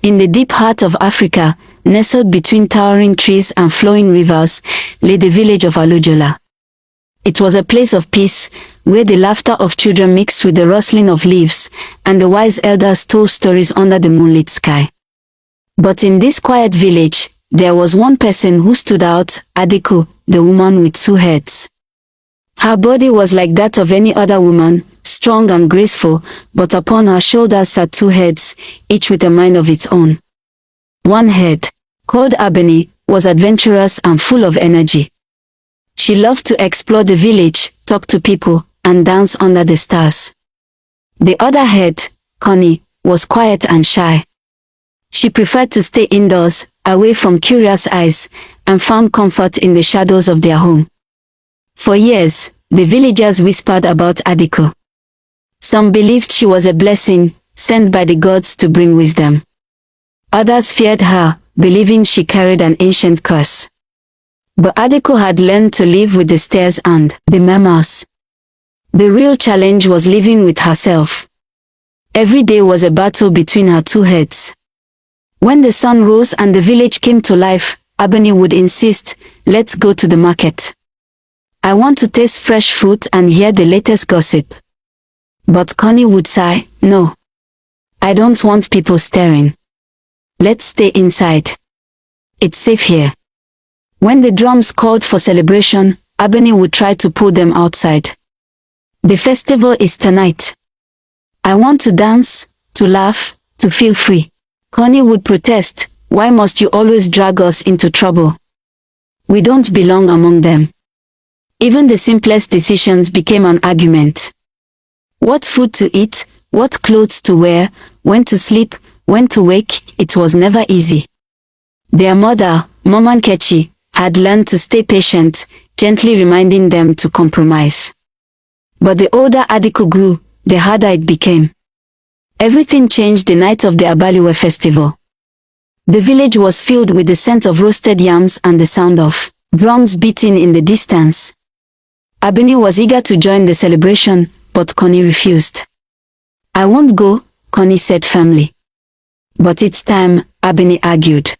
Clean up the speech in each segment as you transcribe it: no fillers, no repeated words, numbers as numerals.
In the deep heart of Africa, nestled between towering trees and flowing rivers, lay the village of Alojola. It was a place of peace, where the laughter of children mixed with the rustling of leaves, and the wise elders told stories under the moonlit sky. But in this quiet village, there was one person who stood out, Adiku, the woman with 2 heads. Her body was like that of any other woman, strong and graceful, but upon her shoulders sat 2 heads, each with a mind of its own. One head, called Abeni, was adventurous and full of energy. She loved to explore the village, talk to people, and dance under the stars. The other head, Connie, was quiet and shy. She preferred to stay indoors, away from curious eyes, and found comfort in the shadows of their home. For years, the villagers whispered about Adiku. Some believed she was a blessing, sent by the gods to bring wisdom. Others feared her, believing she carried an ancient curse. But Adiku had learned to live with the stars and the memoirs. The real challenge was living with herself. Every day was a battle between her 2 heads. When the sun rose and the village came to life, Abeni would insist, "Let's go to the market. I want to taste fresh fruit and hear the latest gossip." But Connie would sigh, "No. I don't want people staring. Let's stay inside. It's safe here." When the drums called for celebration, Abeni would try to pull them outside. "The festival is tonight. I want to dance, to laugh, to feel free." Connie would protest, "Why must you always drag us into trouble? We don't belong among them." Even the simplest decisions became an argument. What food to eat, what clothes to wear, when to sleep, when to wake, it was never easy. Their mother, Mama Nkechi, had learned to stay patient, gently reminding them to compromise. But the older Adiku grew, the harder it became. Everything changed the night of the Abaliwe festival. The village was filled with the scent of roasted yams and the sound of drums beating in the distance. Abeni was eager to join the celebration, but Connie refused. "I won't go," Connie said firmly. "But it's time," Abeni argued.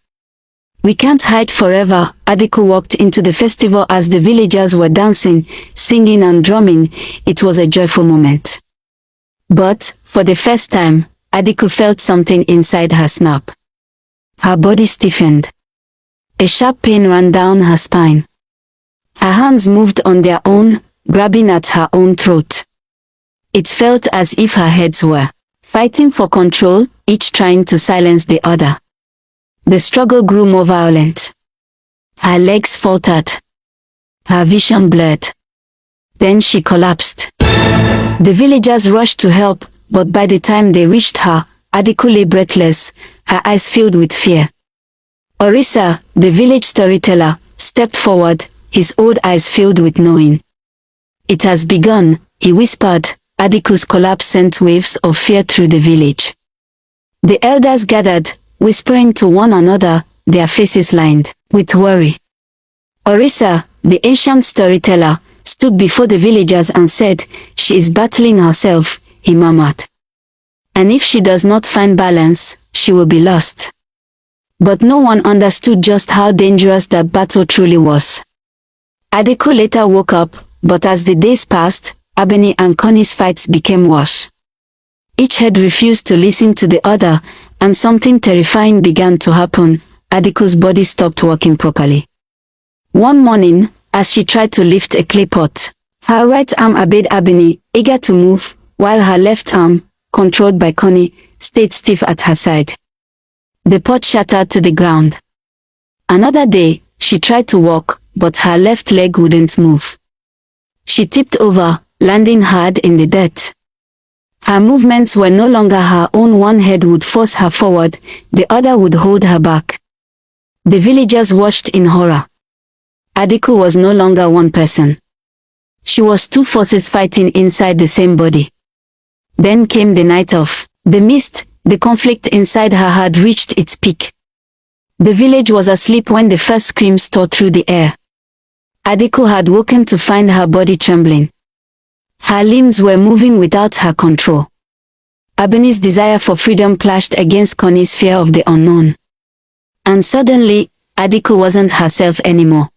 "We can't hide forever." Adiku walked into the festival as the villagers were dancing, singing and drumming. It was a joyful moment. But, for the first time, Adiku felt something inside her snap. Her body stiffened. A sharp pain ran down her spine. Her hands moved on their own, grabbing at her own throat. It felt as if her heads were fighting for control, each trying to silence the other. The struggle grew more violent. Her legs faltered. Her vision blurred. Then she collapsed. The villagers rushed to help, but by the time they reached her, Adiku lay breathless, her eyes filled with fear. Orisa, the village storyteller, stepped forward, his old eyes filled with knowing. "It has begun," he whispered. Adiku's collapse sent waves of fear through the village. The elders gathered, whispering to one another, their faces lined with worry. Orisa, the ancient storyteller, stood before the villagers and said, "She is battling herself," he murmured. "And if she does not find balance, she will be lost." But no one understood just how dangerous that battle truly was. Adiku later woke up, but as the days passed, Abeni and Connie's fights became worse. Each head refused to listen to the other, and something terrifying began to happen. Adiku's body stopped working properly. One morning, as she tried to lift a clay pot, her right arm obeyed Abeni, eager to move, while her left arm, controlled by Connie, stayed stiff at her side. The pot shattered to the ground. Another day, she tried to walk, but her left leg wouldn't move. She tipped over, landing hard in the dirt. Her movements were no longer her own. One head would force her forward, the other would hold her back. The villagers watched in horror. Adiku was no longer one person. She was 2 forces fighting inside the same body. Then came the night of the mist. The conflict inside her had reached its peak. The village was asleep when the first screams tore through the air. Adiku had woken to find her body trembling. Her limbs were moving without her control. Abeni's desire for freedom clashed against Connie's fear of the unknown. And suddenly, Adiko wasn't herself anymore.